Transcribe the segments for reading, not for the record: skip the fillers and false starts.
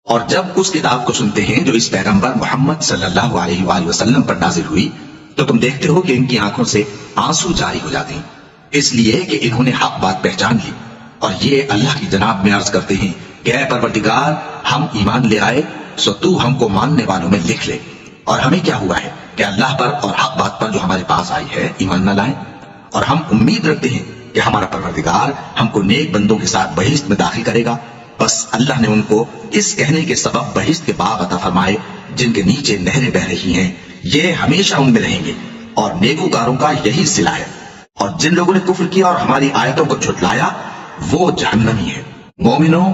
اور جب اس کتاب کو سنتے ہیں جو اس پیغمبر محمد صلی اللہ علیہ وآلہ وسلم پر نازل ہوئی تو تم دیکھتے ہو کہ ان کی آنکھوں سے آنسو جاری ہو جاتے ہیں، اس لیے کہ انہوں نے حق بات پہچان لی، اور یہ اللہ کی جناب میں عرض کرتے ہیں کہ اے پروردگار، ہم ایمان لے آئے سو تو ہم کو ماننے والوں میں لکھ لے، اور ہمیں کیا ہوا ہے کہ اللہ پر اور حق بات پر جو ہمارے پاس آئی ہے ایمان نہ لائیں، اور ہم امید رکھتے ہیں کہ ہمارا پروردگار ہم کو نیک بندوں کے ساتھ بہشت میں داخل کرے گا۔ بس اللہ نے ان کو اس کہنے کے سبب بہشت کے باغ عطا فرمائے جن کے نیچے نہریں بہ رہی ہیں، یہ ہمیشہ ان میں رہیں گے، اور نیکوکاروں کا یہی صلہ ہے، اور جن لوگوں نے کفر کیا اور ہماری آیتوں کو جھٹلایا وہ جہنمی ہے۔ مومنوں،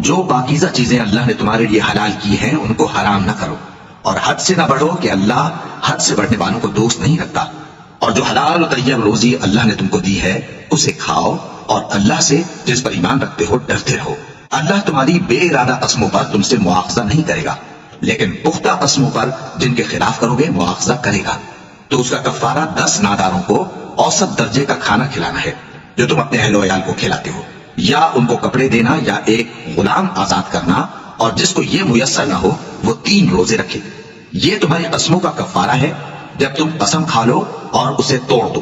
جو پاکیزہ چیزیں اللہ نے تمہارے لیے حلال کی ہیں ان کو حرام نہ کرو، اور حد سے نہ بڑھو کہ اللہ حد سے بڑھنے والوں کو دوست نہیں رکھتا، اور جو حلال و طیب روزی اللہ نے تم کو دی ہے اسے کھاؤ، اور اللہ سے جس پر ایمان رکھتے ہو ڈرتے رہو۔ اللہ تمہاری بے ارادہ قسموں پر تم سے مواخذہ نہیں کرے گا، لیکن پختہ قسموں پر جن کے خلاف کرو گے مواخذہ کرے گا، تو اس کا کفارہ 10 ناداروں کو اوسط درجے کا کھانا کھلانا ہے جو تم اپنے اہل و عیال کو کھلاتے ہو، یا ان کو کپڑے دینا، یا ایک غلام آزاد کرنا، اور جس کو یہ میسر نہ ہو وہ 3 روزے رکھے۔ یہ تمہاری قسموں کا کفارہ ہے جب تم قسم کھا لو اور اسے توڑ دو،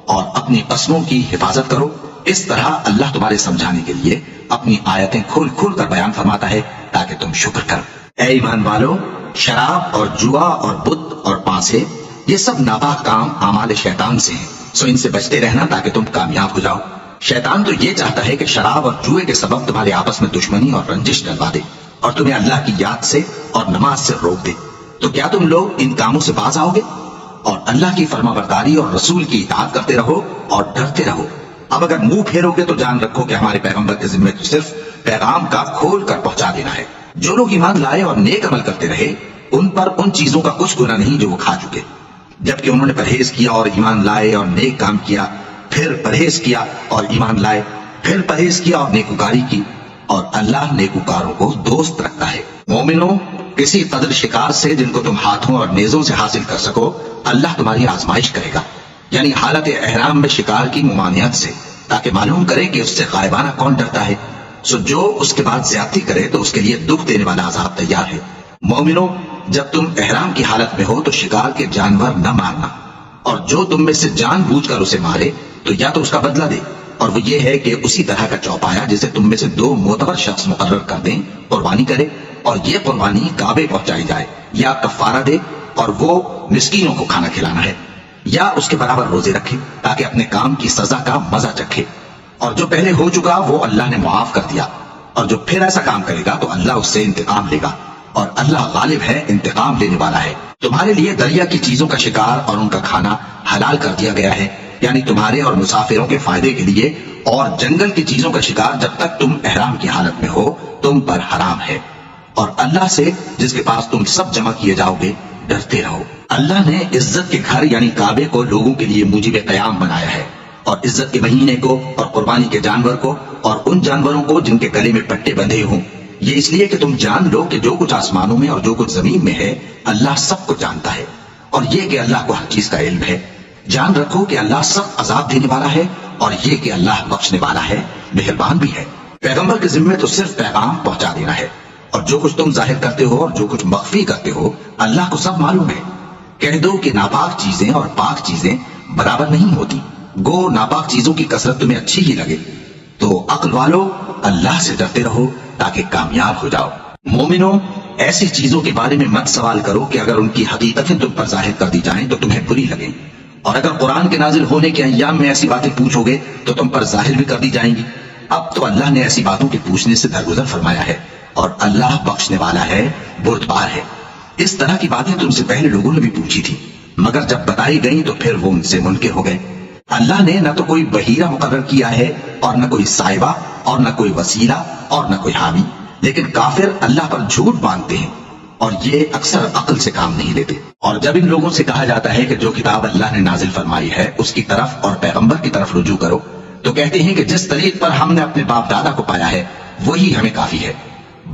اور اپنی قسموں کی حفاظت کرو۔ اس طرح اللہ تمہارے سمجھانے کے لیے اپنی آیتیں کھول کھول کر بیان فرماتا ہے تاکہ تم شکر کرو۔ اے ایمان والو، شراب اور جوا اور بت اور پانسے یہ سب ناپاک کام اعمال شیطان سے ہیں، سو ان سے بچتے رہنا تاکہ تم کامیاب ہو جاؤ۔ شیطان تو یہ چاہتا ہے کہ شراب اور جوئے کے سبب تمہارے آپس میں دشمنی اور رنجش ڈلوا دے، اور تمہیں اللہ کی یاد سے اور نماز سے روک دے۔ تو کیا تم لوگ ان کاموں سے باز آؤ گے؟ اور اللہ کی فرما برداری اور رسول کی اطاعت کرتے رہو اور ڈرتے رہو۔ اب اگر منہ پھیرو گے تو جان رکھو کہ ہمارے پیغمبر کے ذمہ تو صرف پیغام کا کھول کر پہنچا دینا ہے۔ جو لوگ ایمان لائے اور نیک عمل کرتے رہے ان پر ان چیزوں کا کچھ گناہ نہیں جو وہ کھا چکے، جبکہ انہوں نے پرہیز کیا اور ایمان لائے اور نیک کام کیا، پھر پرہیز کیا اور ایمان لائے، پھر پرہیز کیا اور نیکوکاری کی، اور اللہ نیکوکاروں کو دوست رکھتا ہے۔ مومنوں، کسی قدر شکار سے جن کو تم ہاتھوں اور نیزوں سے حاصل کر سکو اللہ تمہاری آزمائش کرے گا، یعنی حالت احرام میں شکار کی ممانعت سے، تاکہ معلوم کرے کہ اس سے غائبانہ کون ڈرتا ہے، سو جو اس کے بعد زیادتی کرے تو اس کے لیے دکھ دینے والا عذاب تیار ہے۔ مومنوں، جب تم احرام کی حالت میں ہو تو شکار کے جانور نہ مارنا، اور جو تم میں سے جان بوجھ کر اسے مارے تو یا تو اس کا بدلہ دے، اور وہ یہ ہے کہ اسی طرح کا چوپایا جسے تم میں سے 2 معتبر شخص مقرر کر دیں قربانی کرے، اور یہ قربانی کعبے پہنچائی جائے، یا کفارہ دے اور وہ مسکینوں کو کھانا کھلانا ہے، یا اس کے برابر روزے رکھے تاکہ اپنے کام کی سزا کا مزہ چکھے، اور جو پہلے ہو چکا وہ اللہ نے معاف کر دیا، اور جو پھر ایسا کام کرے گا تو اللہ اس سے انتقام لے گا، اور اللہ غالب ہے، انتقام لینے والا ہے۔ تمہارے لیے دریا کی چیزوں کا شکار اور ان کا کھانا حلال کر دیا گیا ہے، یعنی تمہارے اور مسافروں کے فائدے کے لیے، اور جنگل کی چیزوں کا شکار جب تک تم احرام کی حالت میں ہو تم پر حرام ہے، اور اللہ سے جس کے پاس تم سب جمع کیے جاؤ گے ڈرتے رہو۔ اللہ نے عزت کے گھر یعنی کعبے کو لوگوں کے لیے موجب قیام بنایا ہے، اور عزت کے مہینے کو اور قربانی کے جانور کو اور ان جانوروں کو جن کے گلے میں پٹے بندھے ہوں، یہ اس لیے کہ تم جان لو کہ جو کچھ آسمانوں میں اور جو کچھ زمین میں ہے اللہ سب کو جانتا ہے، اور یہ کہ اللہ کو ہر چیز کا علم ہے۔ جان رکھو کہ اللہ سخت عذاب دینے والا ہے، اور یہ کہ اللہ بخشنے والا ہے، مہربان بھی ہے۔ پیغمبر کے ذمہ تو صرف پیغام پہنچا دینا ہے، اور جو کچھ تم ظاہر کرتے ہو اور جو کچھ مخفی کرتے ہو اللہ کو سب معلوم ہے۔ کہہ دو کہ ناپاک چیزیں اور پاک چیزیں برابر نہیں ہوتی، گو ناپاک چیزوں کی کثرت تمہیں اچھی ہی لگے، تو عقل والو اللہ سے ڈرتے رہو تاکہ کامیاب ہو جاؤ۔ مومنوں، ایسی چیزوں کے بارے میں مت سوال کرو کہ اگر ان کی حقیقتیں تم پر ظاہر کر دی جائیں تو تمہیں بری لگیں، اور اگر قرآن کے نازل ہونے کے ایام میں ایسی باتیں پوچھو گے تو تم پر ظاہر بھی کر دی جائیں گی۔ اب تو اللہ نے ایسی باتوں کے پوچھنے سے درگزر فرمایا ہے، اور اللہ بخشنے والا ہے، بردبار ہے۔ اس طرح کی باتیں تم سے پہلے لوگوں نے بھی پوچھی تھی، مگر جب بتائی گئیں تو پھر وہ ان سے منکر ہو گئے۔ اللہ نے نہ تو کوئی بحیرہ مقرر کیا ہے اور نہ کوئی صاحبہ اور نہ کوئی وسیلہ اور نہ کوئی حامی، لیکن کافر اللہ پر جھوٹ باندھتے ہیں اور یہ اکثر عقل سے کام نہیں لیتے۔ اور جب ان لوگوں سے کہا جاتا ہے کہ جو کتاب اللہ نے نازل فرمائی ہے اس کی طرف اور پیغمبر کی طرف رجوع کرو، تو کہتے ہیں کہ جس طریق پر ہم نے اپنے باپ دادا کو پایا ہے وہی ہمیں کافی ہے۔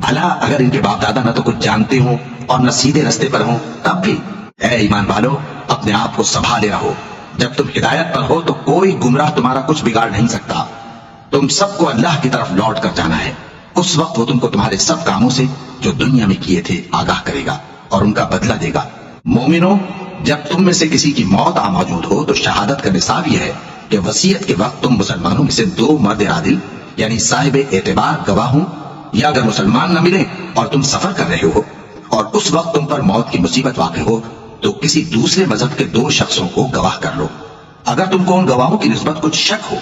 بھلا اگر ان کے باپ دادا نہ تو کچھ جانتے ہوں اور نہ سیدھے رستے پر ہوں تب بھی؟ اے ایمان والو، اپنے آپ کو سنبھالے رہو، جب تم ہدایت پر ہو تو کوئی گمراہ تمہارا کچھ بگاڑ نہیں سکتا۔ تم سب کو اللہ کی طرف لوٹ کر جانا ہے، اس وقت وہ تم کو تمہارے سب کاموں سے جو دنیا میں کیے تھے آگاہ کرے گا اور ان کا بدلہ دے گا۔ مومنو، جب تم میں سے کسی کی موت آ موجود ہو تو شہادت کا نصاب یہ ہے کہ وصیت کے وقت تم مسلمانوں میں سے 2 مرد عادل یعنی صاحب اعتبار گواہ ہوں، یا اگر مسلمان نہ ملے اور تم سفر کر رہے ہو اور اس وقت تم پر موت کی مصیبت واقع ہو تو کسی دوسرے مذہب کے 2 شخصوں کو گواہ کر لو۔ اگر تم کو ان گواہوں کی نسبت کچھ شک ہو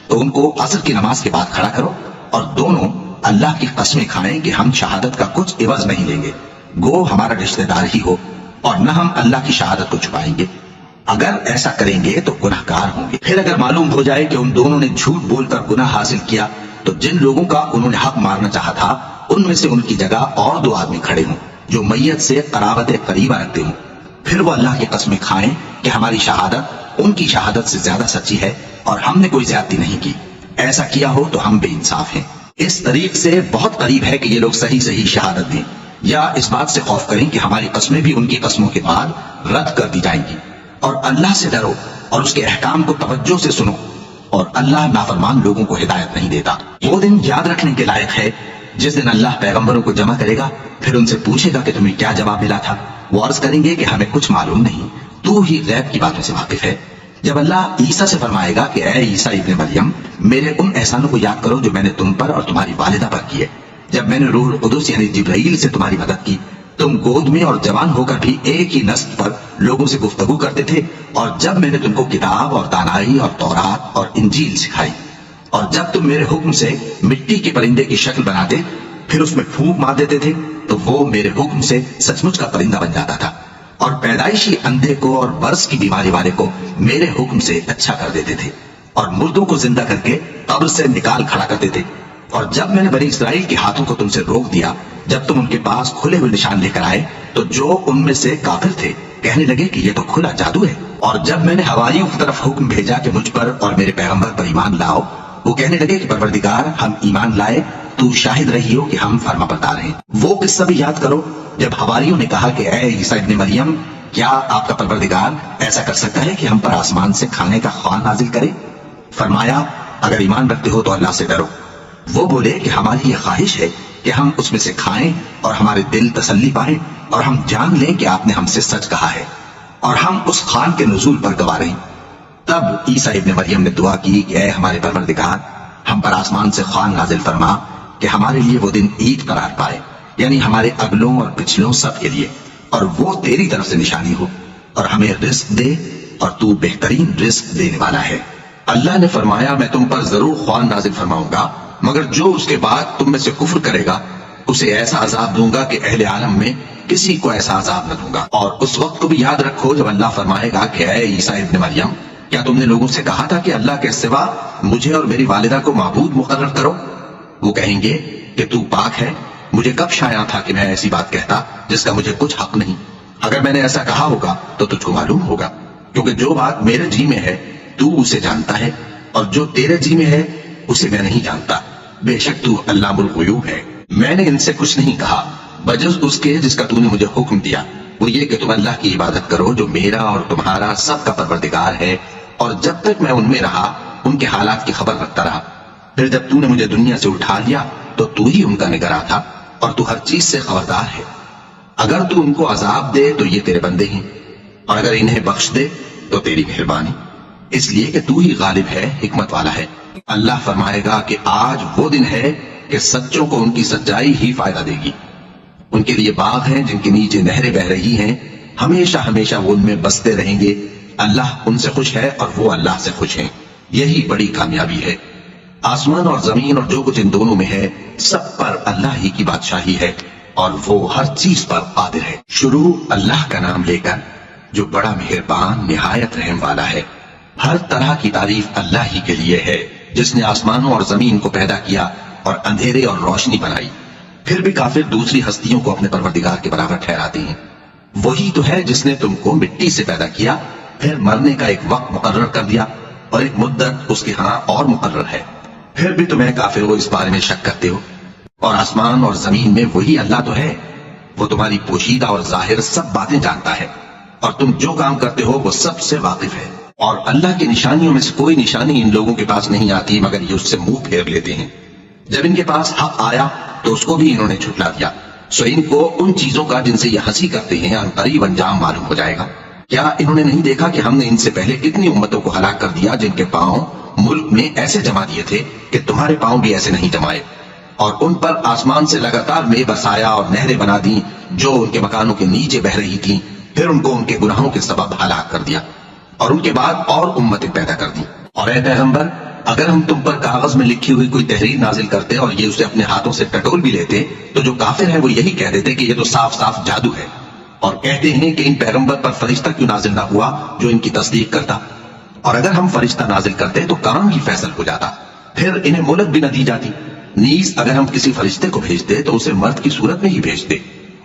تو ان کو عصر کی نماز کے بعد کھڑا کرو اور دونوں اللہ کی قسمیں کھائیں کہ ہم شہادت کا کچھ عوض نہیں لیں گے، گو ہمارا رشتہ دار ہی ہو، اور نہ ہم اللہ کی شہادت کو چھپائیں گے۔ اگر ایسا کریں گے تو گناہ گار ہوں گے۔ پھر اگر معلوم ہو جائے کہ ان دونوں نے جھوٹ بول کر گناہ حاصل کیا تو جن لوگوں کا انہوں نے حق مارنا چاہا تھا ان میں سے ان کی جگہ اور 2 آدمی کھڑے ہوں جو میت سے قرابت قریبہ رکھتے ہوں، پھر وہ اللہ کی قسمیں کھائیں کہ ہماری شہادت ان کی شہادت سے زیادہ سچی ہے اور ہم نے کوئی زیادتی نہیں کی۔ ایسا کیا ہو تو ہم بے انصاف ہیں۔ اس طریق سے بہت قریب ہے کہ یہ لوگ صحیح شہادت دیں، یا اس بات سے خوف کریں کہ ہماری قسمیں بھی ان کی قسموں کے بعد رد کر دی جائیں گی۔ اور اللہ سے ڈرو اور اس کے احکام کو توجہ سے سنو، اور اللہ نافرمان لوگوں کو ہدایت نہیں دیتا۔ وہ دن یاد رکھنے کے لائق ہے جس دن اللہ پیغمبروں کو جمع کرے گا، پھر ان سے پوچھے گا کہ تمہیں کیا جواب ملا تھا۔ وہ عرض کریں گے کہ ہمیں کچھ معلوم نہیں، تو ہی غیب کی باتوں سے واقف ہے۔ جب اللہ عیسیٰ سے فرمائے گا کہ اے عیسیٰ ابن مریم، میرے ان احسانوں کو یاد کرو جو میں نے تم پر اور تمہاری والدہ پر کیے، جب میں نے روح القدس یعنی جبرائیل سے تمہاری مدد کی، تم گود میں اور جوان ہو کر بھی ایک ہی نسل پر لوگوں سے گفتگو کرتے تھے، اور جب میں نے تم کو کتاب اور دانائی اور تورات اور انجیل سکھائی، اور جب تم میرے حکم سے مٹی کے پرندے کی شکل بناتے پھر اس میں پھونک مار دیتے تھے تو وہ میرے حکم سے سچ مچ کا پرندہ بن جاتا تھا، اور پیدائشی اندھے کو اور برس کی بیماری والے کو میرے حکم سے اچھا کر دیتے تھے، اور مردوں کو زندہ کر کے قبر سے نکال کھڑا کرتے تھے۔ اور جب میں نے بنی اسرائیل کے ہاتھوں کو تم سے روک دیا جب تم ان کے پاس کھلے ہوئے نشان لے کر آئے تو جو ان میں سے کافر تھے کہنے لگے کہ یہ تو کھلا جادو ہے۔ اور جب میں نے حواریوں کی طرف حکم بھیجا کہ مجھ پر اور میرے پیغمبر پر ایمان لاؤ، وہ کہنے لگے کہ پروردگار ہم ایمان لائے، تو شاہد رہی ہو کہ ہم فرما بردار ہیں۔ وہ قصہ بھی یاد کرو جب حواریوں نے کہا کہ اے عیسیٰ ابن مریم، کیا آپ کا پروردگار ایسا کر سکتا ہے کہ ہم پر آسمان سے کھانے کا خوان نازل کرے؟ فرمایا اگر ایمان رکھتے ہو تو اللہ سے ڈرو۔ وہ بولے کہ ہماری یہ خواہش ہے کہ ہم اس میں سے کھائیں اور ہمارے دل تسلی پائیں اور ہم جان لیں کہ آپ نے ہم سے سچ کہا ہے اور ہم اس خوان کے نزول پر گواہ رہیں۔ تب عیسیٰ ابن مریم نے دعا کی کہ اے ہمارے پروردگار، ہم پر آسمان سے خوان نازل فرما کہ ہمارے لیے وہ دن عید قرار پائے، یعنی ہمارے اگلوں اور پچھلوں سب کے لیے، اور وہ تیری طرف سے نشانی ہو، اور ہمیں رزق دے اور تو بہترین رزق دینے والا ہے۔ اللہ نے فرمایا میں تم پر ضرور خوان نازل فرماؤں گا، مگر جو اس کے بعد تم میں سے کفر کرے گا اسے ایسا عذاب دوں گا کہ اہل عالم میں کسی کو ایسا عذاب نہ دوں گا۔ اور اس وقت کو بھی یاد رکھو جب اللہ فرمائے گا کہ اے عیسیٰ ابن مریم، کیا تم نے لوگوں سے کہا تھا کہ اللہ کے سوا مجھے اور میری والدہ کو معبود مقرر کرو؟ وہ کہیں گے کہ تو پاک ہے، مجھے کب شایع تھا کہ میں ایسی بات کہتا جس کا مجھے کچھ حق نہیں۔ اگر میں نے ایسا کہا ہوگا تو تجھ کو معلوم ہوگا، کیونکہ جو بات میرے جی میں ہے تو اسے جانتا ہے، اور جو تیرے جی میں ہے اسے میں نہیں جانتا۔ بے شک تو علام الغیوب ہے۔ میں نے ان سے کچھ نہیں کہا بجز اس کے جس کا تو نے مجھے حکم دیا، وہ یہ کہ تم اللہ کی عبادت کرو جو میرا اور تمہارا سب کا پروردگار ہے، اور جب تک میں ان میں رہا ان کے حالات کی خبر رکھتا رہا۔ پھر جب تو نے مجھے دنیا سے اٹھا لیا تو تو ہی ان کا نگراں تھا، اور تو ہر چیز سے خبردار ہے۔ اگر تو ان کو عذاب دے تو یہ تیرے بندے ہیں، اور اگر انہیں بخش دے تو تیری مہربانی، اس لیے کہ تو ہی غالب ہے، حکمت والا ہے۔ اللہ فرمائے گا کہ آج وہ دن ہے کہ سچوں کو ان کی سچائی ہی فائدہ دے گی۔ ان کے لیے باغ ہیں جن کے نیچے نہریں بہ رہی ہیں، ہمیشہ ہمیشہ وہ ان میں بستے رہیں گے۔ اللہ ان سے خوش ہے اور وہ اللہ سے خوش ہیں، یہی بڑی کامیابی ہے۔ آسمان اور زمین اور جو کچھ ان دونوں میں ہے سب پر اللہ ہی کی بادشاہی ہے، اور وہ ہر چیز پر قادر ہے۔ شروع اللہ کا نام لے کر جو بڑا مہربان نہایت رحم والا ہے۔ ہر طرح کی تعریف اللہ ہی کے لیے ہے جس نے آسمانوں اور زمین کو پیدا کیا اور اندھیرے اور روشنی بنائی۔ پھر بھی کافر دوسری ہستیوں کو اپنے پروردگار کے برابر ٹھہراتے ہیں۔ وہی تو ہے جس نے تم کو مٹی سے پیدا کیا، پھر مرنے کا ایک وقت مقرر کر دیا اور ایک مدت اس کے ہاں اور مقرر ہے، پھر بھی تمہیں کافروں اس بارے میں شک کرتے ہو۔ اور آسمان اور زمین میں وہی اللہ تو ہے، وہ تمہاری پوشیدہ اور ظاہر سب باتیں جانتا ہے، اور تم جو کام کرتے ہو وہ سب سے واقف ہے۔ اور اللہ کی نشانیوں میں سے کوئی نشانی ان لوگوں کے پاس نہیں آتی مگر یہ اس سے منہ پھیر لیتے ہیں۔ جب ان کے پاس حق آیا تو اس کو بھی انہوں نے جھٹلا دیا، سو ان کو ان چیزوں کا جن سے یہ ہنسی کرتے ہیں عنقریب انجام معلوم ہو جائے گا۔ کیا انہوں نے نہیں دیکھا کہ ہم نے ان سے پہلے کتنی امتوں کو ہلاک کر دیا جن کے پاؤں ملک میں ایسے جما دیے تھے کہ تمہارے پاؤں بھی ایسے نہیں جمائے، اور ان پر آسمان سے لگاتار مے برسایا اور نہریں بنا دی جو ان کے مکانوں کے نیچے بہ رہی تھیں، پھر ان کو ان کے گناہوں کے سبب ہلاک کر دیا، اور ان کے بعد اور امتیں پیدا کر دی۔ اور اے پیغمبر، اگر ہم تم پر کاغذ میں لکھی ہوئی کوئی تحریر نازل کرتے اور یہ اسے اپنے ہاتھوں سے ٹٹول بھی لیتے تو جو کافر ہیں وہ یہی کہہ دیتے کہ یہ تو صاف صاف جادو ہے، اور کہتے ہیں کہ ان پیغمبر پر فرشتہ کیوں نازل نہ ہوا جو ان کی تصدیق کرتا، اور اگر ہم فرشتہ نازل کرتے تو کام ہی فیصل ہو جاتا، پھر انہیں مہلت بھی نہ دی جاتی۔ نیز اگر ہم کسی فرشتے کو بھیجتے تو اسے مرد کی صورت میں ہی بھیجتے،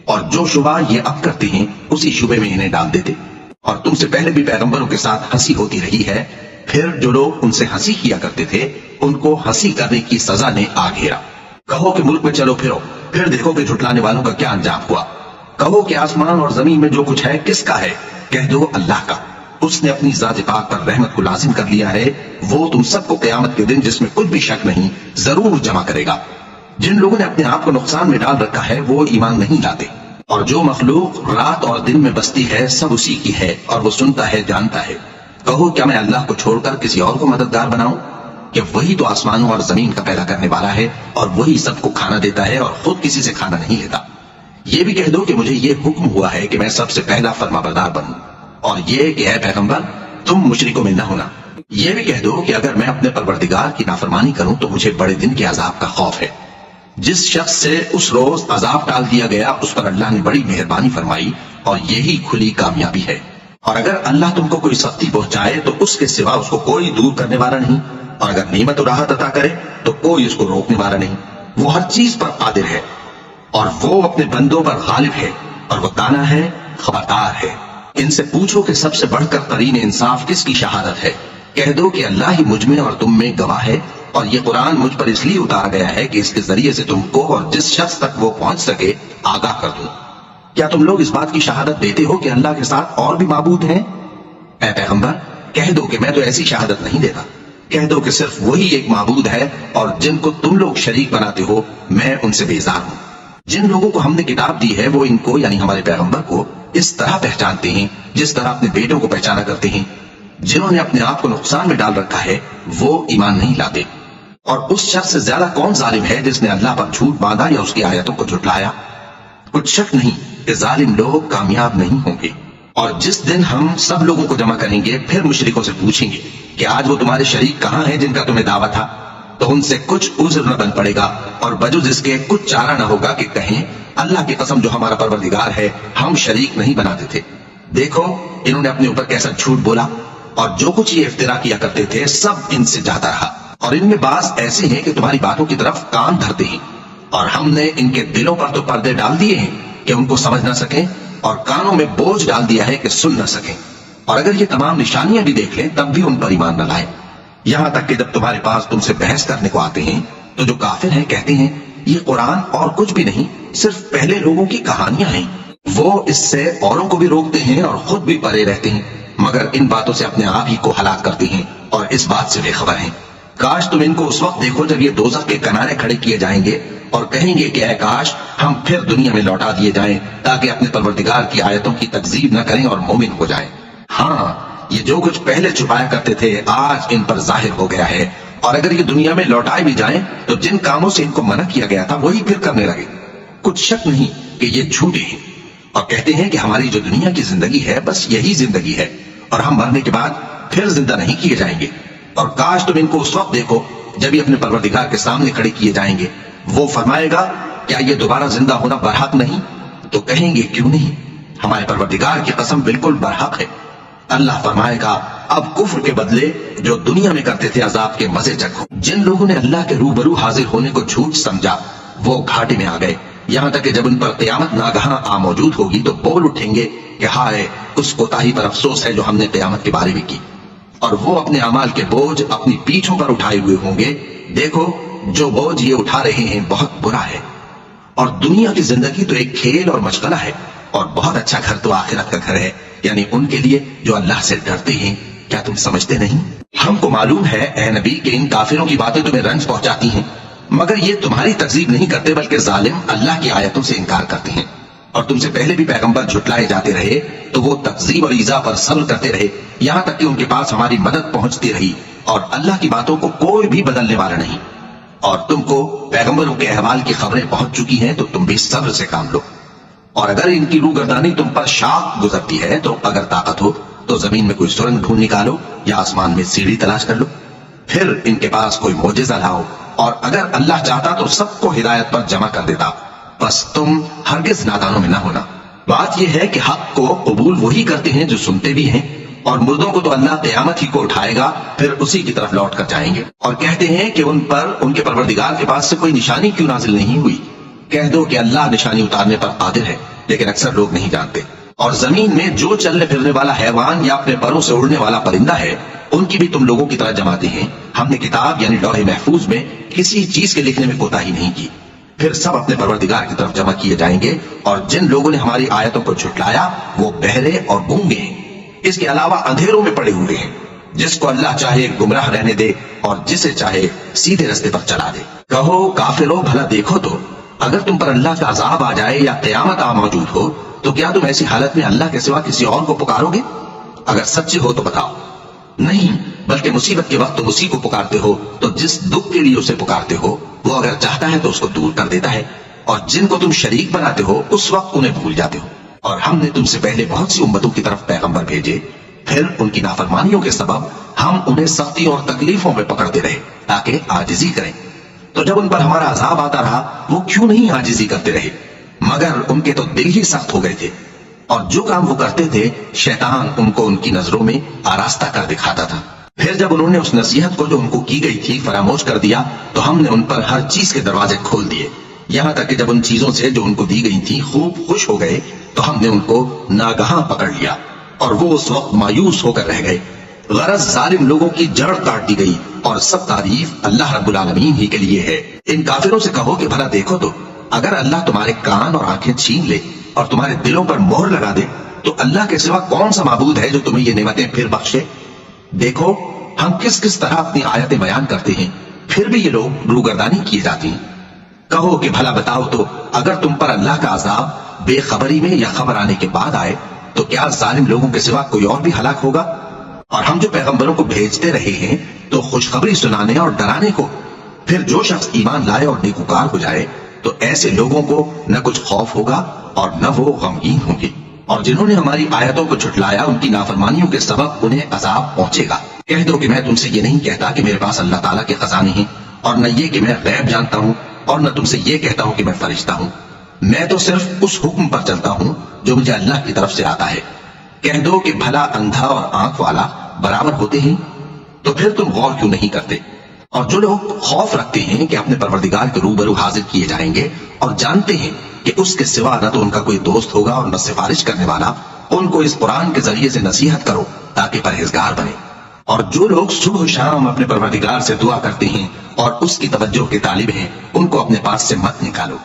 اور جو شبہ یہ اب کرتے ہیں اسی شبے میں انہیں ڈال دیتے۔ اور تم سے پہلے بھی پیغمبروں کے ساتھ ہنسی ہوتی رہی ہے، پھر جو لوگ ان سے ہنسی کیا کرتے تھے ان کو ہنسی کرنے کی سزا نے آ گھیرا۔ کہو کہ ملک میں چلو پھرو، پھر دیکھو کہ جھٹلانے والوں کا کیا انجام ہوا۔ کہو کہ آسمان اور زمین میں جو کچھ ہے کس کا ہے؟ کہہ دو اللہ کا، اس نے اپنی ذات پاک پر رحمت کو لازم کر لیا ہے، وہ تم سب کو قیامت کے دن جس میں کچھ بھی شک نہیں ضرور جمع کرے گا۔ جن لوگوں نے اپنے آپ کو نقصان میں ڈال رکھا ہے وہ ایمان نہیں لاتے، اور جو مخلوق رات اور دن میں بستی ہے سب اسی کی ہے، اور وہ سنتا ہے جانتا ہے۔ کہو کیا میں اللہ کو چھوڑ کر کسی اور کو مددگار بناؤں؟ کہ وہی تو آسمانوں اور زمین کا پیدا کرنے والا ہے، اور وہی سب کو کھانا دیتا ہے اور خود کسی سے کھانا نہیں لیتا۔ یہ بھی کہہ دو کہ مجھے یہ حکم ہوا ہے کہ میں سب سے پہلا فرما بردار بنوں، اور یہ کہ اے پیغمبر تم مشرکوں میں نہ ہونا۔ یہ بھی کہہ دو کہ اگر میں اپنے پروردگار کی نافرمانی کروں تو مجھے بڑے دن کے عذاب کا خوف ہے۔ جس شخص سے اس روز عذاب ٹال دیا گیا اس پر اللہ نے بڑی مہربانی فرمائی، اور یہی کھلی کامیابی ہے۔ اور اگر اللہ تم کو کوئی سختی پہنچائے تو اس کے سوا اس کو کوئی دور کرنے والا نہیں، اور اگر نعمت و راحت عطا کرے تو کوئی اس کو روکنے والا نہیں۔ وہ ہر چیز پر قادر ہے، اور وہ اپنے بندوں پر غالب ہے، اور وہ دانا ہے، خبردار ہے۔ ان سے پوچھو کہ سب سے بڑھ کر قرین انصاف کس کی شہادت ہے؟ کہہ دو کہ اللہ ہی مجھ میں اور تم میں گواہ ہے، اور یہ قرآن مجھ پر اس لیے اتارا گیا ہے کہ اس کے ذریعے سے تم کو اور جس شخص تک وہ پہنچ سکے آگاہ کر دوں۔ کیا تم لوگ اس بات کی شہادت دیتے ہو کہ اللہ کے ساتھ اور بھی معبود ہیں؟ اے پیغمبر کہہ دو کہ میں تو ایسی شہادت نہیں دیتا، کہہ دو کہ صرف وہی ایک معبود ہے، اور جن کو تم لوگ شریک بناتے ہو میں ان سے بیزار ہوں۔ جن لوگوں کو ہم نے کتاب دی ہے وہ ان کو یعنی ہمارے پیغمبر کو اس طرح پہچانتے ہیں جس طرح اپنے بیٹوں کو پہچانا کرتے ہیں۔ جنہوں نے اپنے آپ کو نقصان میں ڈال رکھا ہے وہ ایمان نہیں لاتے۔ اور اس شخص سے زیادہ کون ظالم ہے جس نے اللہ پر جھوٹ باندھا یا اس کی آیتوں کو جھٹلایا؟ کچھ شک نہیں کہ ظالم لوگ کامیاب نہیں ہوں گے۔ اور جس دن ہم سب لوگوں کو جمع کریں گے پھر مشرکوں سے پوچھیں گے کہ آج وہ تمہارے شریک کہاں ہیں جن کا تمہیں دعویٰ تھا، تو ان سے کچھ عذر نہ بن پڑے گا، اور بجز اس کے کچھ چارہ نہ ہوگا کہ کہیں اللہ کی قسم جو ہمارا پروردگار ہے ہم شریک نہیں بناتے تھے۔ دیکھو انہوں نے اپنے اوپر کیسا جھوٹ بولا، اور جو کچھ یہ افترا کیا کرتے تھے سب ان سے جاتا رہا۔ اور ان میں بعض ایسے ہیں کہ تمہاری باتوں کی طرف کان دھرتے ہیں، اور ہم نے ان کے دلوں پر تو پردے ڈال دیے ہیں کہ ان کو سمجھ نہ سکیں، اور کانوں میں بوجھ ڈال دیا ہے کہ سن نہ سکیں، اور اگر یہ تمام نشانیاں بھی دیکھ لیں تب بھی ان پر ایمان نہ لائیں۔ یہاں تک کہ جب تمہارے پاس تم سے بحث کرنے کو آتے ہیں تو جو کافر ہیں کہتے ہیں یہ قرآن اور کچھ بھی نہیں صرف پہلے لوگوں کی کہانیاں ہیں۔ وہ اس سے اوروں کو بھی روکتے ہیں اور خود بھی پرے رہتے ہیں، مگر ان باتوں سے اپنے آپ ہی کو ہلاک کرتے ہیں اور اس بات سے بے خبر ہیں۔ کاش تم ان کو اس وقت دیکھو جب یہ دوزخ کے کنارے کھڑے کیے جائیں گے اور کہیں گے کہ اے کاش ہم پھر دنیا میں لوٹا دیے جائیں تاکہ اپنے پروردگار کی آیتوں کی تکذیب نہ کریں اور مومن ہو جائیں۔ ہاں یہ جو کچھ پہلے چھپایا کرتے تھے آج ان پر ظاہر ہو گیا ہے، اور اگر یہ دنیا میں لوٹائے بھی جائیں تو جن کاموں سے ان کو منع کیا گیا تھا وہی پھر کرنے لگے۔ کچھ شک نہیں کہ یہ جھوٹے ہیں، اور کہتے ہیں کہ ہماری جو دنیا کی زندگی ہے بس یہی زندگی ہے، اور ہم مرنے کے بعد پھر زندہ نہیں کیے جائیں گے۔ اور کاش تم ان کو اس وقت دیکھو جب یہ اپنے پروردگار کے سامنے کھڑے کیے جائیں گے، وہ فرمائے گا کیا یہ دوبارہ زندہ ہونا برحق نہیں؟ تو کہیں گے کیوں نہیں، ہمارے پروردگار کی قسم بالکل برحق ہے۔ اللہ فرمائے گا اب کفر کے بدلے جو دنیا میں کرتے تھے عذاب کے مزے چکھو۔ جن لوگوں نے اللہ کے روبرو حاضر ہونے کو جھوٹ سمجھا وہ گھاٹے میں آ گئے، یہاں تک کہ جب ان پر قیامت ناگہاں آ موجود ہوگی تو بول اٹھیں گے کہ ہائے اس کوتاہی پر افسوس ہے جو ہم نے قیامت کے بارے میں کی، اور وہ اپنے اعمال کے بوجھ اپنی پیٹھوں پر اٹھائے ہوئے ہوں گے۔ دیکھو جو بوجھ یہ اٹھا رہے ہیں بہت برا ہے، اور دنیا کی زندگی تو ایک کھیل اور مشغلہ ہے، اور بہت اچھا گھر تو آخرت کا گھر ہے، یعنی ان کے لیے جو اللہ سے ڈرتے ہیں۔ کیا تم سمجھتے نہیں؟ ہم کو معلوم ہے اے نبی کہ ان کافروں کی باتیں تمہیں رنج پہنچاتی ہیں، مگر یہ تمہاری تکذیب نہیں کرتے بلکہ ظالم اللہ کی آیتوں سے انکار کرتے ہیں، اور تم سے پہلے بھی پیغمبر جھٹلائے جاتے رہے تو وہ تکذیب اور ایذا پر صبر کرتے رہے، یہاں تک کہ ان کے پاس ہماری مدد پہنچتی رہی، اور اللہ کی باتوں کو کوئی بھی بدلنے والا نہیں۔ اور تم کو پیغمبروں کے احوال کی خبریں پہنچ چکی ہیں تو تم بھی صبر سے کام لو، اور اگر ان کی روگردانی تم پر شاق گزرتی ہے تو اگر طاقت ہو تو زمین میں کوئی سرنگ ڈھونڈ نکالو یا آسمان میں سیڑھی تلاش کر لو، پھر ان کے پاس کوئی معجزہ لاؤ، اور اگر اللہ چاہتا تو سب کو ہدایت پر جمع کر دیتا، بس تم ہرگز نادانوں میں نہ ہونا۔ بات یہ ہے کہ حق کو قبول وہی کرتے ہیں جو سنتے بھی ہیں، اور مردوں کو تو اللہ قیامت ہی کو اٹھائے گا، پھر اسی کی طرف لوٹ کر جائیں گے، اور کہتے ہیں کہ ان پر ان کے پروردگار کے پاس سے کوئی نشانی کیوں نازل نہیں ہوئی؟ کہہ دو کہ اللہ نشانی اتارنے پر قادر ہے، لیکن اکثر لوگ نہیں جانتے۔ اور زمین میں جو چلنے پھرنے والا حیوان یا اپنے پروں سے اڑنے والا پرندہ ہے، ان کی بھی تم لوگوں کی طرح جماتے ہیں۔ ہم نے کتاب یعنی لوح محفوظ میں کسی چیز کے لکھنے میں کوتاہی نہیں کی، پھر سب اپنے پروردگار کی طرف جمع کیے جائیں گے، اور جن لوگوں نے ہماری آیتوں کو جھٹلایا وہ بہرے اور گونگے ہیں، اس کے علاوہ اندھیروں میں پڑے ہوئے ہیں۔ جس کو اللہ چاہے گمراہ رہنے دے اور جسے چاہے سیدھے رستے پر چلا دے۔ کہو کافرو بھلا دیکھو تو، اگر تم پر اللہ کا عذاب آ جائے یا قیامت آ موجود ہو تو کیا تم ایسی حالت میں اللہ کے سوا کسی اور کو پکارو گے؟ اگر سچے ہو تو بتاؤ۔ نہیں، بلکہ مصیبت کے وقت تم اسی کو پکارتے ہو، تو جس دکھ کے لیے اسے پکارتے ہو وہ اگر چاہتا ہے تو اس کو دور کر دیتا ہے، اور جن کو تم شریک بناتے ہو اس وقت انہیں بھول جاتے ہو۔ اور ہم نے تم سے پہلے بہت سی امتوں کی طرف پیغمبر بھیجے، پھر ان کی نافرمانیوں کے سبب ہم انہیں سختیوں اور تکلیفوں میں پکڑتے رہے تاکہ عاجزی کریں۔ تو جب ان پر ہمارا عذاب آتا رہا وہ کیوں نہیں عاجزی کرتے رہے؟ مگر ان کے تو دل ہی سخت ہو گئے تھے، اور جو کام وہ کرتے تھے شیطان ان کو ان کی نظروں میں آراستہ کر دکھاتا تھا۔ پھر جب انہوں نے اس نصیحت کو جو ان کو کی گئی تھی فراموش کر دیا تو ہم نے ان پر ہر چیز کے دروازے کھول دیے، یہاں تک کہ جب ان چیزوں سے جو ان کو دی گئی تھی خوب خوش ہو گئے تو ہم نے ان کو ناگہاں پکڑ لیا، اور وہ اس وقت مایوس ہو کر رہ گئے۔ غرض ظالم لوگوں کی جڑ کاٹ دی گئی، اور سب تعریف اللہ رب العالمین ہی کے لیے ہے۔ ان کافروں سے کہو کہ بھلا دیکھو تو، اگر اللہ تمہارے کان اور آنکھیں چھین لے اور تمہارے دلوں پر مہر لگا دے تو اللہ کے سوا کون سا معبود ہے جو تمہیں یہ نعمتیں پھر بخشے؟ دیکھو ہم کس کس طرح اپنی آیتیں بیان کرتے ہیں، پھر بھی یہ لوگ روگردانی کیے جاتے ہیں۔ کہو کہ بھلا بتاؤ تو، اگر تم پر اللہ کا عذاب بے خبری میں یا خبر آنے کے بعد آئے تو کیا ظالم لوگوں کے سوا کوئی اور بھی ہلاک ہوگا؟ اور ہم جو پیغمبروں کو بھیجتے رہے ہیں تو خوشخبری سنانے اور ڈرانے کو، پھر جو شخص ایمان لائے اور نیکوکار ہو جائے تو ایسے لوگوں کو نہ کچھ خوف ہوگا اور نہ وہ غمگین ہوں گے، اور جنہوں نے ہماری آیتوں کو جھٹلایا ان کی نافرمانیوں کے سبب انہیں عذاب پہنچے گا۔ کہہ دو کہ میں تم سے یہ نہیں کہتا کہ میرے پاس اللہ تعالیٰ کے خزانے ہیں، اور نہ یہ کہ میں غیب جانتا ہوں، اور نہ تم سے یہ کہتا ہوں کہ میں فرشتہ ہوں، میں تو صرف اس حکم پر چلتا ہوں جو مجھے اللہ کی طرف سے آتا ہے۔ کہہ دو کہ بھلا اندھا اور آنکھ والا برابر ہوتے ہیں؟ تو پھر تم غور کیوں نہیں کرتے؟ اور جو لوگ خوف رکھتے ہیں کہ اپنے پروردگار کے روبرو حاضر کیے جائیں گے اور جانتے ہیں کہ اس کے سوا نہ تو ان کا کوئی دوست ہوگا اور نہ سفارش کرنے والا، ان کو اس قرآن کے ذریعے سے نصیحت کرو تاکہ پرہیزگار بنے۔ اور جو لوگ صبح و شام اپنے پروردگار سے دعا کرتے ہیں اور اس کی توجہ کے طالب ہیں، ان کو اپنے پاس سے مت نکالو۔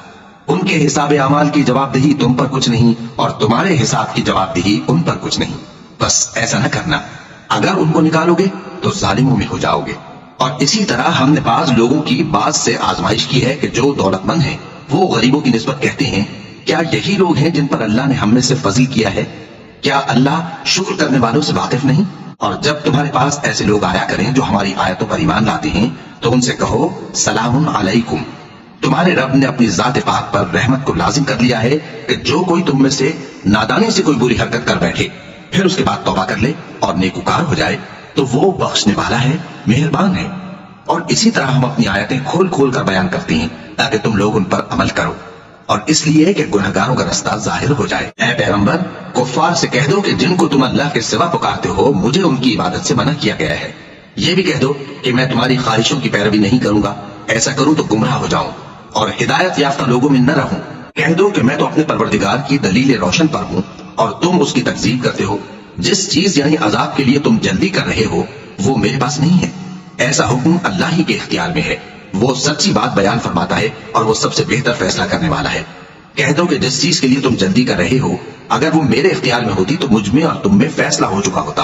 ان کے حساب اعمال کی جواب دہی تم پر کچھ نہیں، اور تمہارے حساب کی جواب دہی ان پر کچھ نہیں۔ بس ایسا نہ کرنا، اگر ان کو نکالو گے تو ظالموں میں ہو جاؤ گے۔ اور اسی طرح ہم نے بعض لوگوں کی بعض سے آزمائش کی ہے کہ جو دولت مند ہیں وہ غریبوں کی نسبت کہتے ہیں کیا یہی لوگ ہیں جن پر اللہ نے ہم میں سے فضل کیا ہے؟ کیا اللہ شکر کرنے والوں سے واقف نہیں؟ اور جب تمہارے پاس ایسے لوگ آیا کریں جو ہماری آیتوں پر ایمان لاتے ہیں تو ان سے کہو سلام علیکم، تمہارے رب نے اپنی ذات پاک پر رحمت کو لازم کر لیا ہے کہ جو کوئی تم میں سے نادانی سے کوئی بری حرکت کر بیٹھے پھر اس کے بعد توبہ کر لے اور نیکوکار ہو جائے تو وہ بخشنے والا ہے، مہربان ہے۔ اور اسی طرح ہم اپنی آیتیں کھول کھول کر بیان کرتے ہیں تاکہ تم لوگ ان پر عمل کرو، اور اس لیے کہ گنہگاروں کا رستہ ظاہر ہو جائے۔ اے پیغمبر، کفار سے کہہ دو کہ جن کو تم اللہ کے سوا پکارتے ہو مجھے ان کی عبادت سے منع کیا گیا ہے۔ یہ بھی کہہ دو کہ میں تمہاری خواہشوں کی پیروی نہیں کروں گا، ایسا کروں تو گمراہ ہو جاؤں اور ہدایت یافتہ لوگوں میں نہ رہوں۔ کہہ دو کہ میں تو اپنے پروردگار کی دلیل روشن پر ہوں اور تم اس کی تکذیب کرتے ہو۔ جس چیز یعنی عذاب کے لیے تم جلدی کر رہے ہو وہ میرے پاس نہیں ہے، ایسا حکم اللہ ہی کے اختیار میں ہے، وہ سچی بات بیان فرماتا ہے اور وہ سب سے بہتر فیصلہ کرنے والا ہے۔ کہہ دو کہ جس چیز کے لیے تم جلدی کر رہے ہو اگر وہ میرے اختیار میں ہوتی تو مجھ میں اور تم میں فیصلہ ہو چکا ہوتا،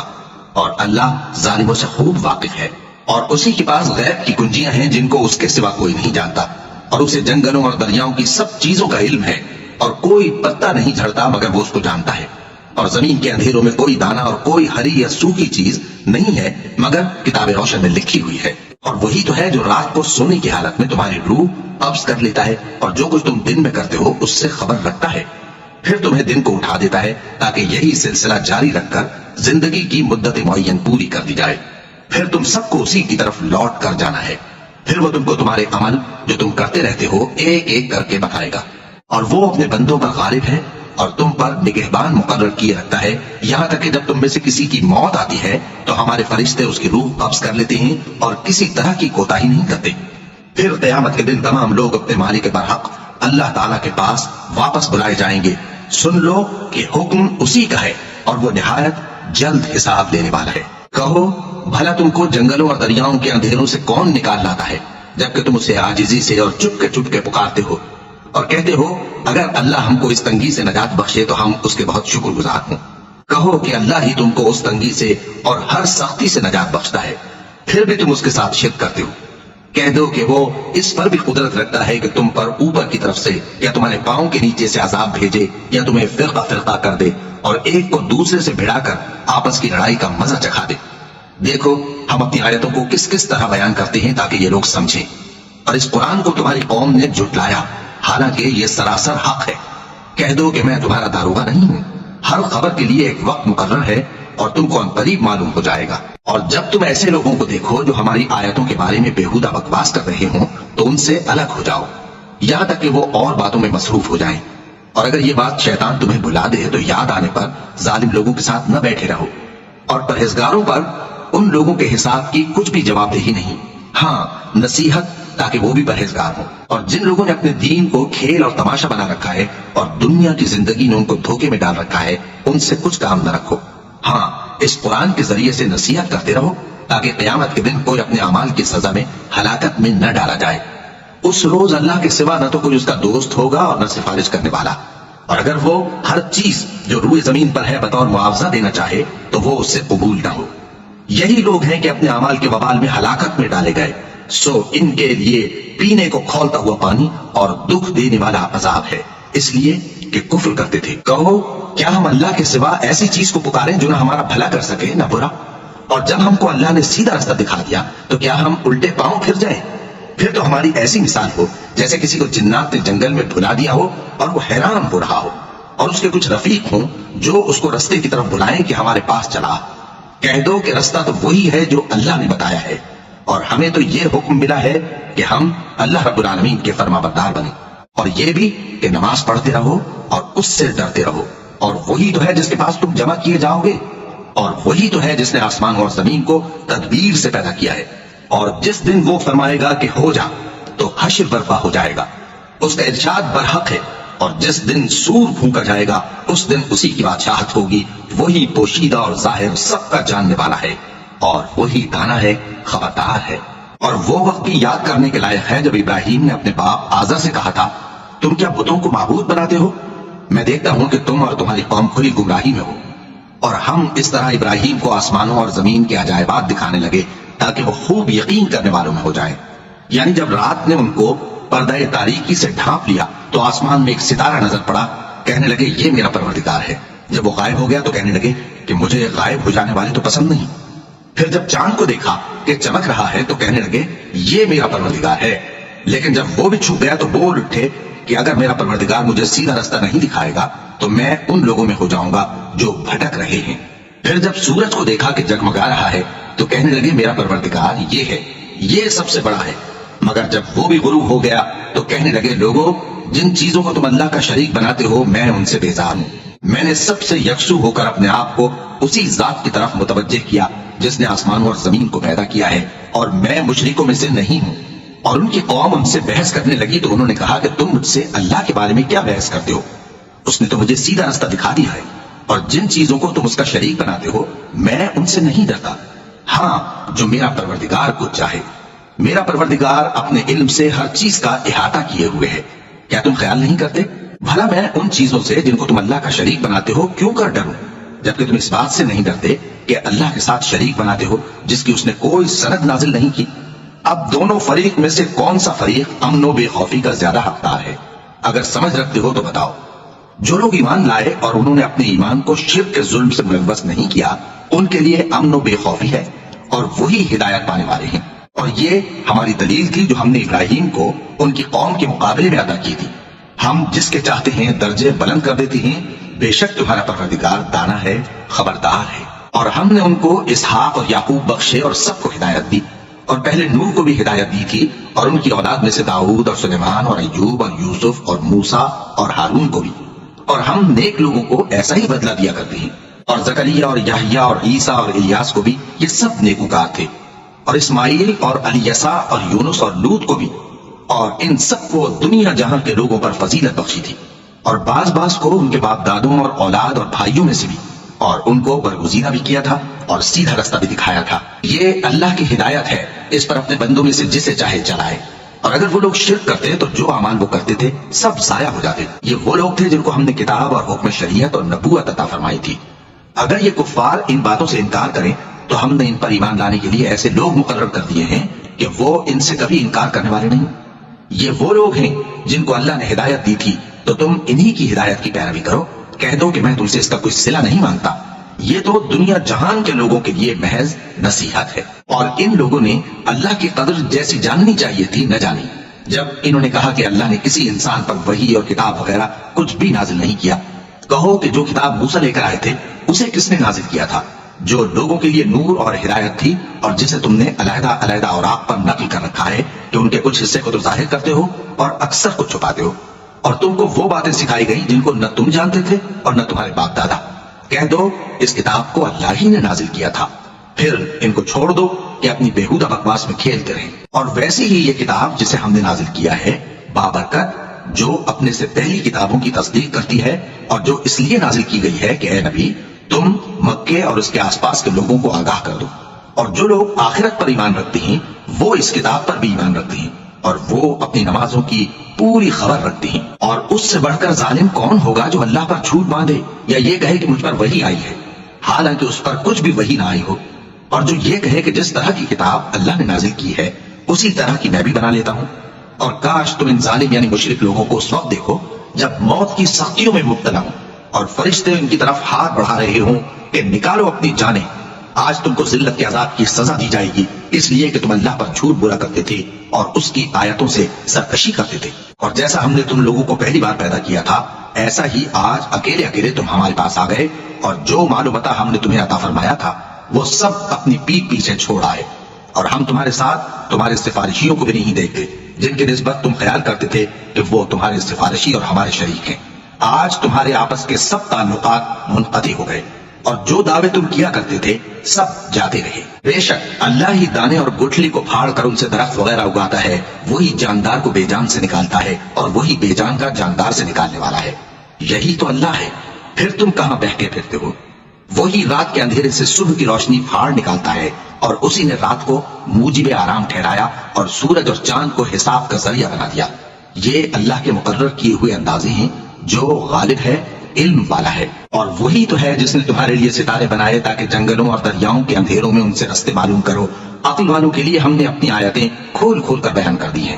اور اللہ ظالموں سے خوب واقف ہے۔ اور اسی کے پاس غیب کی کنجیاں ہیں جن کو اس کے سوا کوئی نہیں جانتا، اور اسے جنگلوں اور دریاؤں کی سب چیزوں کا علم ہے، اور کوئی پتا نہیں جھڑتا مگر وہ اس کو جانتا ہے، اور زمین کے اندھیروں میں کوئی دانا اور کوئی ہری یا سوکھی چیز نہیں ہے مگر کتاب روشن میں لکھی ہوئی ہے۔ اور وہی تو ہے جو رات کو سونے کی حالت میں تمہاری روح قبض کر لیتا ہے، اور جو کچھ تم دن میں کرتے ہو اس سے خبر رکھتا ہے، پھر تمہیں دن کو اٹھا دیتا ہے تاکہ یہی سلسلہ جاری رکھ کر زندگی کی مدت معین پوری کر دی جائے، پھر تم سب کو اسی کی طرف لوٹ کر جانا ہے، پھر وہ تم کو تمہارے عمل جو تم کرتے رہتے ہو ایک ایک کر کے بتائے گا، اور وہ اپنے بندوں پر غالب ہے اور تم پر نگہبان مقرر کیے رکھتا ہے، یہاں تک کہ جب تم میں سے کسی کی موت آتی ہے تو ہمارے فرشتے اس کی روح قبض کر لیتے ہیں اور کسی طرح کی کوتاہی نہیں کرتے، پھر قیامت کے دن تمام لوگ اپنے مالک برحق اللہ تعالیٰ کے پاس واپس بلائے جائیں گے۔ سن لو کہ حکم اسی کا ہے اور وہ نہایت جلد حساب لینے والا ہے۔ کہو بھلا تم کو جنگلوں اور دریاؤں کے اندھیروں سے کون نکال لاتا ہے جبکہ تم اسے عاجزی سے اور چپ کے پکارتے ہو اور کہتے ہو اگر اللہ ہم کو اس تنگی سے نجات بخشے تو ہم اس کے بہت شکر گزار ہوں۔ کہو کہ اللہ ہی تم کو اس تنگی سے اور ہر سختی سے نجات بخشتا ہے، پھر بھی تم اس کے ساتھ شرک کرتے ہو۔ کہہ دو کہ وہ اس پر بھی قدرت رکھتا ہے کہ تم پر اوپر کی طرف سے یا تمہارے پاؤں کے نیچے سے عذاب بھیجے یا تمہیں فرقہ فرقہ کر دے اور ایک کو دوسرے سے بھڑا کر آپس کی لڑائی کا مزہ چکھا دے۔ دیکھو ہم اپنی آیتوں کو کس کس طرح بیان کرتے ہیں تاکہ یہ لوگ سمجھیں، اور اس قرآن کو تمہاری قوم نے جھٹلایا حالانکہ یہ سراسر حق ہے۔ کہہ دو کہ میں تمہارا داروغہ نہیں ہوں، ہر خبر کے لیے ایک وقت مقرر ہے اور تم کو عنقریب معلوم ہو جائے گا۔ اور جب تم ایسے لوگوں کو دیکھو جو ہماری آیتوں کے بارے میں بےہودہ بکواس کر رہے ہوں تو ان سے الگ ہو جاؤ یہاں تک کہ وہ اور باتوں میں مصروف ہو جائیں، اور اگر یہ بات شیطان تمہیں بلا دے تو یاد آنے پر ظالم لوگوں کے ساتھ نہ بیٹھے رہو، اور پرہیزگاروں پر ان لوگوں کے حساب کی کچھ بھی جواب دہی نہیں، ہاں نصیحت تاکہ وہ بھی پرہیزگار ہوں۔ اور جن لوگوں نے اپنے دین کو کھیل اور تماشا بنا رکھا ہے اور دنیا کی زندگی نے ان کو دھوکے میں ڈال رکھا ہے ان سے کچھ کام نہ رکھو، ہاں اس قرآن کے ذریعے سے نصیحت کرتے رہو تاکہ قیامت کے دن کوئی اپنے اعمال کی سزا میں ہلاکت میں نہ ڈالا جائے۔ اس روز اللہ کے سوا نہ تو کوئی اس کا دوست ہوگا اور نہ سفارش کرنے والا، اور اگر وہ ہر چیز جو روئے زمین پر ہے بطور معاوضہ دینا چاہے تو وہ اس سے قبول نہ ہو۔ یہی لوگ ہیں کہ اپنے اعمال کے وبال میں ہلاکت میں ڈالے گئے، سو ان کے لیے پینے کو کھولتا ہوا پانی اور دکھ دینے والا عذاب ہے، اس لیے کہ کفر کرتے تھے۔ کہو کیا ہم اللہ کے سوا ایسی چیز کو پکاریں جو نہ ہمارا بھلا کر سکے نہ برا؟ اور جب ہم کو اللہ نے سیدھا راستہ دکھا دیا تو کیا ہم الٹے پاؤں پھر جائیں؟ پھر تو ہماری ایسی مثال ہو جیسے کسی کو جنات نے جنگل میں بھلا دیا ہو اور وہ حیران ہو رہا ہو، اور اس کے کچھ رفیق ہوں جو اس کو رستے کی طرف بلائیں کہ ہمارے پاس چلا۔ کہہ دو کہ رستہ تو وہی ہے جو اللہ نے بتایا ہے، اور ہمیں تو یہ حکم ملا ہے کہ ہم اللہ رب العالمین کے فرما بردار بنیں، اور یہ بھی کہ نماز پڑھتے رہو اور اس سے ڈرتے رہو، اور وہی تو ہے جس کے پاس تم جمع کیے جاؤ گے، اور وہی تو ہے جس نے آسمان اور زمین کو تدبیر سے پیدا کیا ہے، اور جس دن وہ فرمائے گا کہ ہو جا تو حشر برپا ہو جائے گا، اس کا ارشاد برحق ہے، اور جس دن سور پھونکا جائے گا اس دن اسی کی بادشاہت ہوگی، وہی پوشیدہ اور ظاہر سب کا جاننے والا ہے، اور وہی دانا ہے خبردار ہے۔ اور وہ وقت بھی یاد کرنے کے لائق ہے جب ابراہیم نے اپنے باپ آزر سے کہا تھا تم کیا بتوں کو معبود بناتے ہو؟ میں دیکھتا ہوں کہ تم اور تمہاری قوم کھلی گمراہی میں ہو۔ اور ہم اس طرح ابراہیم کو آسمانوں اور زمین کے عجائبات دکھانے لگے تاکہ وہ خوب یقین کرنے والوں میں ہو جائیں۔ یعنی جب رات نے ان کو پردہ تاریکی سے ڈھانپ لیا تو آسمان میں ایک ستارہ نظر پڑا، کہنے لگے یہ میرا پروردگار ہے۔ جب وہ غائب ہو گیا تو کہنے لگے کہ مجھے غائب ہو جانے والے تو پسند نہیں۔ پھر جب چاند کو دیکھا کہ چمک رہا ہے تو کہنے لگے یہ میرا پروردگار ہے۔ لیکن جب وہ بھی چھپ گیا تو بول اٹھے کہ اگر میرا پروردگار مجھے سیدھا راستہ نہیں دکھائے گا تو میں ان لوگوں میں ہو جاؤں گا جو بھٹک رہے ہیں۔ پھر جب سورج کو دیکھا کہ جگمگا رہا ہے تو کہنے لگے میرا پروردگار یہ ہے، یہ سب سے بڑا ہے۔ مگر جب وہ بھی غروب ہو گیا تو کہنے لگے لوگوں جن چیزوں کو تم اللہ کا شریک بناتے ہو میں ان سے بیزار ہوں۔ میں نے سب سے یکسو ہو کر اپنے آپ کو اسی ذات کی طرف متوجہ کیا جس نے آسمانوں اور زمین کو پیدا کیا ہے، اور میں مشرکوں میں سے نہیں ہوں۔ اور ان کی قوم ان سے بحث کرنے لگی تو انہوں نے کہا کہ تم مجھ سے اللہ کے بارے میں کیا بحث کرتے ہو؟ اس نے تو مجھے سیدھا راستہ دکھا دیا ہے، اور جن چیزوں کو تم اس کا شریک بناتے ہو میں ان سے نہیں ڈرتا، ہاں جو میرا پروردگار کچھ چاہے۔ میرا پروردگار اپنے علم سے ہر چیز کا احاطہ کیے ہوئے ہے۔ کیا تم خیال نہیں کرتے؟ بھلا میں ان چیزوں سے جن کو تم اللہ کا شریک بناتے ہو کیوں کر ڈروں، جبکہ تم اس بات سے نہیں ڈرتے کہ اللہ کے ساتھ شریک بناتے ہو جس کی اس نے کوئی سند نازل نہیں کی۔ اب دونوں فریق میں سے کون سا فریق امن و بے خوفی کا زیادہ حقدار ہے؟ اگر سمجھ رکھتے ہو تو بتاؤ۔ جو لوگ ایمان لائے اور انہوں نے اپنے ایمان کو شرک کے ظلم سے ملوث نہیں کیا، ان کے لیے امن و بے خوفی ہے اور وہی ہدایت پانے والے ہیں۔ اور یہ ہماری دلیل تھی جو ہم نے ابراہیم کو ان کی قوم کے مقابلے میں عطا کی تھی۔ ہم جس کے چاہتے ہیں درجے بلند کر دیتے ہیں، بے شک تمہارا پروردگار دانا ہے، خبردار ہے۔ اور ہم نے ان کو اسحاق اور یعقوب بخشے اور سب کو ہدایت دی، اور پہلے نوح کو بھی ہدایت دی تھی، اور ان کی اولاد میں سے داؤد اور سلیمان اور ایوب اور یوسف اور موسیٰ اور ہارون کو بھی۔ اور ہم نیک لوگوں کو ایسا ہی بدلہ دیا کرتے ہیں۔ اور زکریا اور یحییٰ اور عیسیٰ اور الیاس کو بھی، یہ سب نیکوکار تھے۔ اور اسماعیل اور الیسع اور یونس اور لوط کو بھی، اور ان سب کو دنیا جہاں کے لوگوں پر فضیلت بخشی تھی، اور بعض کو ان کے باپ دادوں اور اولاد اور بھائیوں میں سے بھی، اور ان کو برگزیدہ بھی کیا تھا اور سیدھا رستہ بھی دکھایا تھا۔ یہ اللہ کی ہدایت ہے، اس پر اپنے بندوں میں سے جسے چاہے چلائے۔ اور اگر وہ لوگ شرک کرتے تو جو اعمال وہ کرتے تھے سب ضائع ہو جاتے۔ یہ وہ لوگ تھے جن کو ہم نے کتاب اور حکم شریعت اور نبوت عطا فرمائی تھی۔ اگر یہ کفار ان باتوں سے انکار کریں تو ہم نے ان پر ایمان لانے کے لیے ایسے لوگ مقرر کر دیے ہیں کہ وہ ان سے کبھی انکار کرنے والے نہیں۔ یہ وہ لوگ ہیں جن کو اللہ نے ہدایت دی تھی، تو تم انہی کی ہدایت کی پیروی کرو۔ کہہ دو کہ میں تم سے اس کا کوئی صلہ نہیں مانگتا۔ یہ تو دنیا جہان کے لوگوں کے لیے محض نصیحت ہے۔ اور ان لوگوں نے اللہ کی قدر جیسی جاننی چاہیے تھی نہ جانی، جب انہوں نے کہا کہ اللہ نے کسی انسان پر وحی اور کتاب وغیرہ کچھ بھی نازل نہیں کیا۔ کہو کہ جو کتاب موسیٰ لے کر آئے تھے اسے کس نے نازل کیا تھا، جو لوگوں کے لیے نور اور ہدایت تھی، اور جسے تم نے علیحدہ علیحدہ اوراق پر نقل کر رکھا ہے کہ ان کے کچھ حصے کو تو ظاہر کرتے ہو اور اکثر کو چھپاتے ہو۔ اور تم کو وہ باتیں سکھائی گئی جن کو نہ تم جانتے تھے اور نہ تمہارے باپ دادا۔ کہہ دو اس کتاب کو اللہ ہی نے نازل کیا تھا، پھر ان کو چھوڑ دو کہ اپنی بےہودہ بکواس میں کھیلتے رہیں۔ اور ویسی ہی یہ کتاب جسے ہم نے نازل کیا ہے بابرکت، جو اپنے سے پہلی کتابوں کی تصدیق کرتی ہے، اور جو اس لیے نازل کی گئی ہے کہ اے نبی تم مکے اور اس کے آس پاس کے لوگوں کو آگاہ کر دو۔ اور جو لوگ آخرت پر ایمان رکھتے ہیں وہ اس کتاب پر بھی ایمان رکھتے ہیں، اور وہ اپنی نمازوں کی پوری خبر رکھتے ہیں۔ اور اس سے بڑھ کر ظالم کون ہوگا جو اللہ پر جھوٹ باندھے یا یہ کہے کہ مجھ پر وحی آئی ہے، حالانکہ اس پر کچھ بھی وحی نہ آئی ہو، اور جو یہ کہے کہ جس طرح کی کتاب اللہ نے نازل کی ہے اسی طرح کی میں بھی بنا لیتا ہوں۔ اور کاش تم ان ظالم یعنی مشرک لوگوں کو اس وقت دیکھو جب موت کی سختیوں میں مبتلا ہوں اور فرشتے ان کی طرف ہاتھ بڑھا رہے ہوں کہ نکالو اپنی جانیں، آج تم کو ذلت کے عذاب کی سزا دی جائے گی، اس لیے کہ تم اللہ پر جھوٹ بولا کرتے تھے اور اس کی آیتوں سے سرکشی کرتے تھے۔ اور جیسا ہم نے تم لوگوں کو پہلی بار پیدا کیا تھا ایسا ہی آج اکیلے اکیلے تم ہمارے پاس آ گئے، اور جو مال و متاع ہم نے تمہیں عطا فرمایا تھا وہ سب اپنی پیٹھ پیچھے چھوڑ آئے، اور ہم تمہارے ساتھ تمہارے سفارشیوں کو بھی نہیں دیکھتے جن کی نسبت تم خیال کرتے تھے کہ وہ تمہارے سفارشی اور ہمارے شریک ہیں۔ آج تمہارے آپس کے سب تعلقات منقطع ہو گئے، اور جو دعوے تم کیا کرتے تھے سب جاتے رہے۔ بے شک اللہ ہی دانے اور گٹھلی کو پھاڑ کر ان سے درخت وغیرہ اگاتا ہے، وہی جاندار کو بے جان سے نکالتا ہے اور وہی بے جان کا جاندار سے نکالنے والا ہے۔ یہی تو اللہ ہے، پھر تم کہاں بہکے پھرتے ہو؟ وہی رات کے اندھیرے سے صبح کی روشنی پھاڑ نکالتا ہے، اور اسی نے رات کو موجب آرام ٹھہرایا اور سورج اور چاند کو حساب کا ذریعہ بنا دیا۔ یہ اللہ کے مقرر کیے ہوئے اندازے ہیں، جو غالب ہے، علم والا ہے۔ اور وہی تو ہے جس نے تمہارے لیے ستارے بنائے تاکہ جنگلوں اور دریاؤں کے اندھیروں میں ان سے رستے معلوم کرو۔ عقل والوں کے لیے ہم نے اپنی آیتیں کھول کھول کر بیان کر دی ہیں۔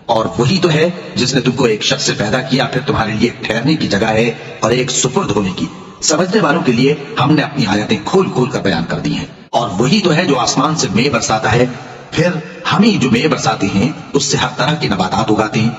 اور وہی تو ہے جس نے تم کو ایک شخص سے پیدا کیا، پھر تمہارے لیے ایک ٹھہرنے کی جگہ ہے اور ایک سپرد ہونے کی۔ سمجھنے والوں کے لیے ہم نے اپنی آیتیں کھول کھول کر بیان کر دی ہیں۔ اور وہی تو ہے جو آسمان سے مے برساتا ہے، پھر ہم ہی جو مے برساتے ہیں اس سے ہر طرح کی نباتات اگاتے ہیں،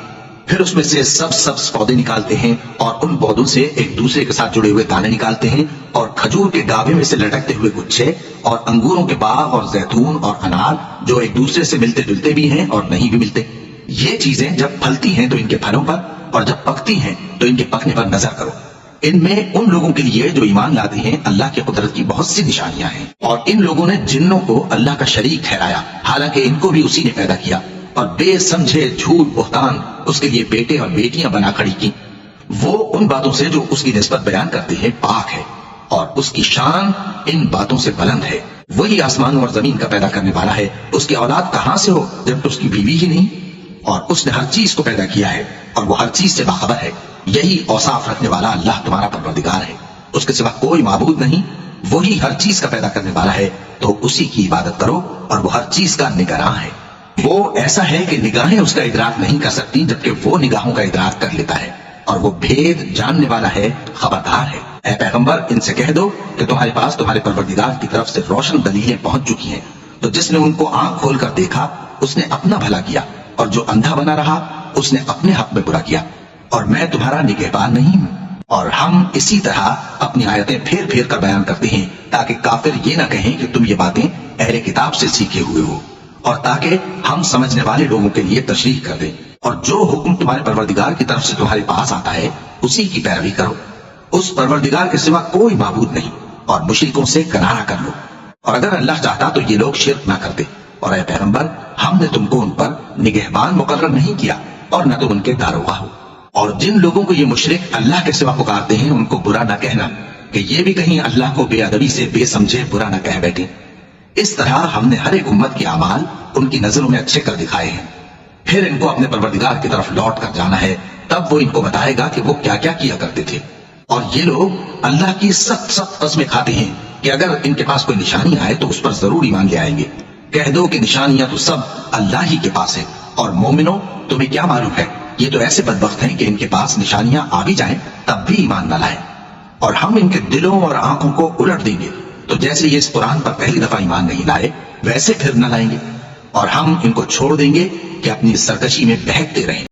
پھر اس میں سے سبز پودے نکالتے ہیں، اور ان پودوں سے ایک دوسرے کے ساتھ جڑے ہوئے دانے نکالتے ہیں، اور کھجور کے گاوے میں سے لٹکتے ہوئے گچھے، اور انگوروں کے باغ اور زیتون اور انار جو ایک دوسرے سے ملتے جلتے بھی ہیں اور نہیں بھی ملتے۔ یہ چیزیں جب پھلتی ہیں تو ان کے پھلوں پر، اور جب پکتی ہیں تو ان کے پکنے پر نظر کرو۔ ان میں ان لوگوں کے لیے جو ایمان لاتے ہیں اللہ کی قدرت کی بہت سی نشانیاں ہیں۔ اور ان لوگوں نے جنوں کو اللہ کا شریک ٹھہرایا، حالانکہ ان کو بھی اسی نے پیدا کیا، اور بے سمجھے جھوٹ بہتان اس کے لیے بیٹے اور بیٹیاں بنا کھڑی کی۔ وہ ان باتوں سے جو اس کی نسبت بیان کرتے ہیں پاک ہے، اور اس کی شان ان باتوں سے بلند ہے۔ وہی آسمان اور زمین کا پیدا کرنے والا ہے، اس کی اولاد کہاں سے ہو جب اس کی بیوی ہی نہیں؟ اور اس نے ہر چیز کو پیدا کیا ہے اور وہ ہر چیز سے باخبر ہے۔ یہی اوصاف رکھنے والا اللہ تمہارا پروردگار ہے، اس کے سوا کوئی معبود نہیں، وہی ہر چیز کا پیدا کرنے والا ہے، تو اسی کی عبادت کرو، اور وہ ہر چیز کا نگراں ہے۔ وہ ایسا ہے کہ نگاہیں اس کا ادراک نہیں کر سکتی، جبکہ وہ نگاہوں کا ادراک کر لیتا ہے، اور وہ بھید جاننے والا ہے، خبردار ہے۔ اے پیغمبر، ان سے کہہ دو کہ تمہارے پاس تمہارے پروردگار کی طرف سے روشن دلیلیں پہنچ چکی ہیں، تو جس نے ان کو آنکھ کھول کر دیکھا اس نے اپنا بھلا کیا، اور جو اندھا بنا رہا اس نے اپنے حق میں برا کیا، اور میں تمہارا نگہبان نہیں ہوں۔ اور ہم اسی طرح اپنی آیتیں پھیر پھیر کر بیان کرتے ہیں، تاکہ کافر یہ نہ کہیں کہ تم یہ باتیں اہل کتاب سے سیکھے ہوئے ہو، اور تاکہ ہم سمجھنے والے لوگوں کے لیے تشریح کر دیں۔ اور جو حکم تمہارے پروردگار کی طرف سے تمہارے پاس آتا ہے اسی کی پیروی کرو، اس پروردگار کے سوا کوئی معبود نہیں، اور مشرکوں سے کنارہ کر لو، اور اگر اللہ چاہتا تو یہ لوگ شرک نہ کرتے۔ اور اے پیغمبر، ہم نے تم کو ان پر نگہبان مقرر نہیں کیا، اور نہ تم ان کے داروغہ ہو۔ اور جن لوگوں کو یہ مشرک اللہ کے سوا پکارتے ہیں ان کو برا نہ کہنا، کہ یہ بھی کہیں اللہ کو بے ادبی سے بے سمجھے برا نہ کہہ بیٹھے۔ اس طرح ہم نے ہر ایک امت کے اعمال ان کی نظروں میں اچھے کر دکھائے ہیں، پھر ان کو اپنے پروردگار کی طرف لوٹ کر جانا ہے، تب وہ ان کو بتائے گا کہ وہ کیا کیا کیا کرتے تھے۔ اور یہ لوگ اللہ کی سخت سخت قسمیں کھاتے ہیں کہ اگر ان کے پاس کوئی نشانی آئے تو اس پر ضرور ایمان لے آئیں گے۔ کہہ دو کہ نشانیاں تو سب اللہ ہی کے پاس ہیں، اور مومنوں تمہیں کیا معلوم ہے، یہ تو ایسے بدبخت ہیں کہ ان کے پاس نشانیاں آ بھی جائیں تب بھی ایمان نہ لائیں، اور ہم ان کے دلوں اور آنکھوں کو الٹ دیں گے، تو جیسے یہ اس قرآن پر پہلی دفعہ ایمان نہیں لائے ویسے پھر نہ لائیں گے، اور ہم ان کو چھوڑ دیں گے کہ اپنی سرکشی میں بہکتے رہیں۔